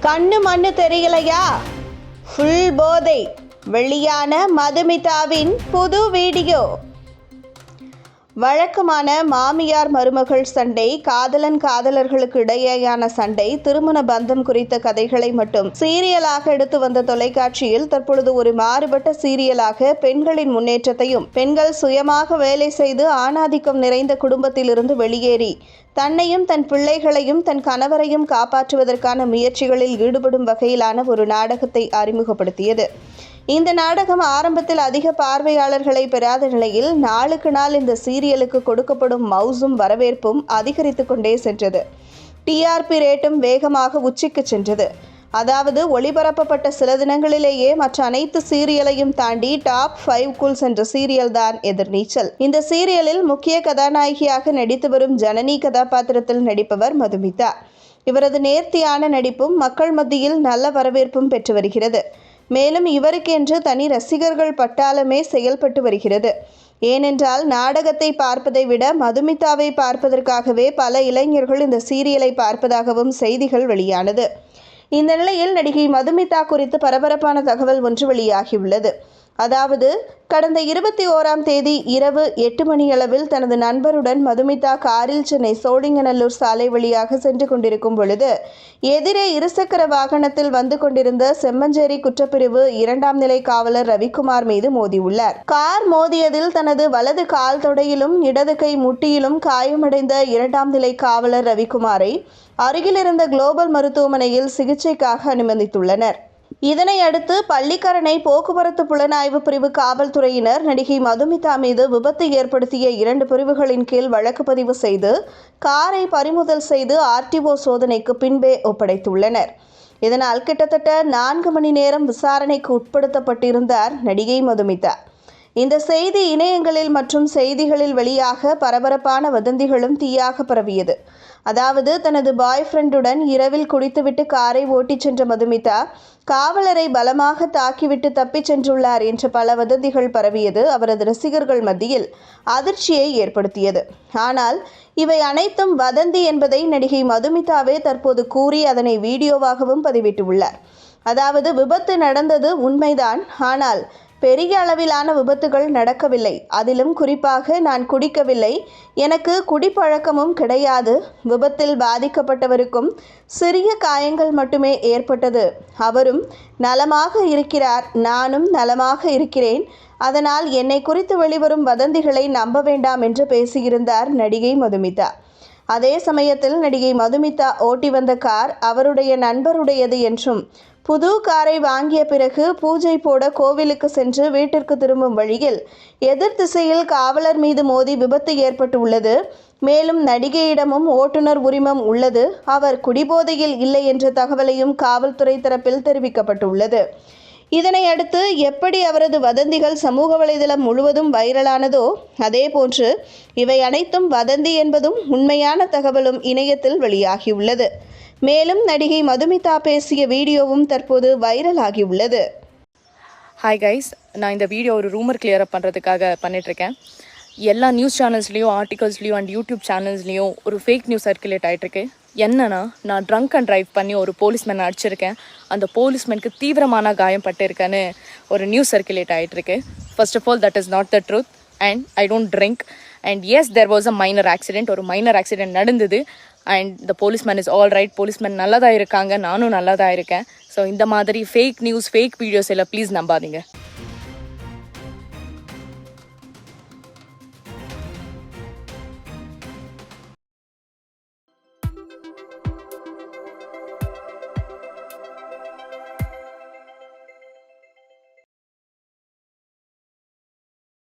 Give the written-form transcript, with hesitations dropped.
கண்ணு மண்ணு தெரியலையா? ஃபுல் போதை. வெளியான மதுமிதாவின் புது வீடியோ. வழக்கமான மாமியார் மருமகள் சண்டை, காதலன் காதலர்களுக்கு இடையேயான சண்டை, திருமண பந்தம் குறித்த கதைகளை மட்டும் சீரியலாக எடுத்து வந்த தொலைக்காட்சியில் தற்பொழுது ஒரு மாறுபட்ட சீரியலாக பெண்களின் முன்னேற்றத்தையும், பெண்கள் சுயமாக வேலை செய்து ஆணாதிக்கம் நிறைந்த குடும்பத்திலிருந்து வெளியேறி தன்னையும் தன் பிள்ளைகளையும் தன் கணவரையும் காப்பாற்றுவதற்கான முயற்சிகளில் ஈடுபடும் வகையிலான ஒரு நாடகத்தை அறிமுகப்படுத்தியது. இந்த நாடகம் ஆரம்பத்தில் அதிக பார்வையாளர்களை பெறாத நிலையில் நாளுக்கு நாள் இந்த சீரியலுக்கு கொடுக்கப்படும் மவுசும் வரவேற்பும் அதிகரித்து கொண்டே சென்றது. டிஆர்பி ரேட்டும் வேகமாக உச்சிக்கு சென்றது. அதாவது ஒளிபரப்பப்பட்ட சில தினங்களிலேயே மற்ற அனைத்து சீரியலையும் தாண்டி டாப் 5க்குள் சென்ற சீரியல் தான் எதிர்நீச்சல். இந்த சீரியலில் முக்கிய கதாநாயகியாக நடித்து வரும் ஜனனி கதாபாத்திரத்தில் நடிப்பவர் மதுமிதா. இவரது நேர்த்தியான நடிப்பும் மக்கள் மத்தியில் நல்ல வரவேற்பும் பெற்று வருகிறது. மேலும் இவருக்கென்று தனி ரசிகர்கள் பட்டாளமே செயல்பட்டு வருகிறது. ஏனென்றால் நாடகத்தை பார்ப்பதை விட மதுமிதாவை பார்ப்பதற்காகவே பல இளைஞர்கள் இந்த சீரியலை பார்ப்பதாகவும் செய்திகள் வெளியானது. இந்த நிலையில் நடிகை மதுமிதா குறித்து பரபரப்பான தகவல் ஒன்று வெளியாகியுள்ளது. அதாவது கடந்த 21ஆம் தேதி இரவு 8 மணியளவில் தனது நண்பருடன் மதுமிதா காரில் சென்னை சோழிங்கநல்லூர் சாலை வழியாக சென்று கொண்டிருக்கும் பொழுது எதிரே இருசக்கர வாகனத்தில் வந்து கொண்டிருந்த செம்மஞ்சேரி குற்றப்பிரிவு 2ஆம் நிலை காவலர் ரவிக்குமார் மீது மோதியுள்ளார். கார் மோதியதில் தனது வலது கால் தொடையிலும் இடது கை முட்டியிலும் காயமடைந்த 2ஆம் நிலை காவலர் ரவிக்குமாரை அருகில் இருந்த குளோபல் மருத்துவமனையில் சிகிச்சைக்காக அனுமதித்துள்ளனர். இதனை அடுத்து பள்ளிக்கரணை போக்குவரத்து புலனாய்வு பிரிவு காவல்துறையினர் நடிகை மதுமிதா மீது விபத்து ஏற்படுத்திய 2 பிரிவுகளின் கீழ் வழக்கு பதிவு செய்து காரை பறிமுதல் செய்து ஆர்டிஓ சோதனைக்கு பின்பே ஒப்படைத்துள்ளனர். இதனால் கிட்டத்தட்ட 4 மணி நேரம் விசாரணைக்கு உட்படுத்தப்பட்டிருந்தார் நடிகை மதுமிதா. இந்த செய்தி இணையங்களில் மற்றும் செய்திகளில் வெளியாக பரபரப்பான வதந்திகளும் தீயாக பரவியது. அதாவது தனது பாய் ஃப்ரெண்டுடன் இரவில் குடித்துவிட்டு காரை ஓட்டிச் சென்ற மதுமிதா காவலரை பலமாக தாக்கிவிட்டு தப்பிச் சென்றுள்ளார் என்ற பல வதந்திகள் பரவியது அவரது ரசிகர்கள் மத்தியில் அதிர்ச்சியை ஏற்படுத்தியது. ஆனால் இவை அனைத்தும் வதந்தி என்பதை நடிகை மதுமிதாவே தற்போது கூறி அதனை வீடியோவாகவும் பதிவிட்டுள்ளார். அதாவது விபத்து நடந்தது உண்மைதான், ஆனால் பெரிய அளவிலான விபத்துகள் நடக்கவில்லை. அதிலும் குறிப்பாக நான் குடிக்கவில்லை. எனக்கு குடிப்பழக்கமும் கிடையாது. விபத்தில் பாதிக்கப்பட்டவருக்கும் சிறிய காயங்கள் மட்டுமே ஏற்பட்டது. அவரும் நலமாக இருக்கிறார், நானும் நலமாக இருக்கிறேன். அதனால் என்னை குறித்து வெளிவரும் வதந்திகளை நம்ப வேண்டாம் என்று பேசியிருந்தார் நடிகை மதுமிதா. அதே சமயத்தில் நடிகை மதுமிதா ஓட்டி வந்த கார் அவருடைய நண்பருடையது என்றும், புது காரை வாங்கிய பிறகு பூஜை போட கோவிலுக்கு சென்று வீட்டிற்கு திரும்பும் வழியில் எதிர் திசையில் காவலர் மீது மோதி விபத்து ஏற்பட்டுள்ளது. மேலும் நடிகையிடமும் ஓட்டுநர் உரிமம் உள்ளது. அவர் குடிபோதையில் இல்லை என்ற தகவலையும் காவல்துறை தரப்பில் தெரிவிக்கப்பட்டுள்ளது. இதனை அடுத்து எப்படி அவரது வதந்திகள் சமூக வலைதளம் முழுவதும் வைரலானதோ அதேபோன்று இவை அனைத்தும் வதந்தி என்பதும் உண்மையான தகவலும் இணையத்தில் வெளியாகியுள்ளது. மேலும் நடிகை மதுமிதா பேசிய வீடியோவும் தற்போது வைரல் ஆகியுள்ளது. ஹாய் கைஸ், நான் இந்த வீடியோ ஒரு ரூமர் கிளியர் அப் பண்ணுறதுக்காக பண்ணிகிட்ருக்கேன். எல்லா நியூஸ் சேனல்ஸ்லேயும் ஆர்டிகல்ஸ்லேயும் அண்ட் யூடியூப் சேனல்ஸ்லேயும் ஒரு ஃபேக் நியூஸ் சர்க்குலேட் ஆகிட்டுருக்கு. என்னன்னா, நான் ட்ரங்க் அண்ட் ட்ரைவ் பண்ணி ஒரு போலீஸ்மேன் அடிச்சிருக்கேன், அந்த போலீஸ்மேனுக்கு தீவிரமான காயம் பட்டிருக்கேன்னு ஒரு நியூஸ் சர்க்குலேட் ஆகிட்டுருக்கு. First of all, that is not the truth and I don't drink. And yes, there was a minor accident. ஒரு மைனர் ஆக்சிடென்ட் நடந்தது and the policeman is all right. Policeman நல்லா தான் இருக்காங்க, நானும் நல்லா தான் இருக்கேன். ஸோ இந்த மாதிரி ஃபேக் நியூஸ், ஃபேக் வீடியோஸ் எல்லாம் ப்ளீஸ் நம்பாதீங்க.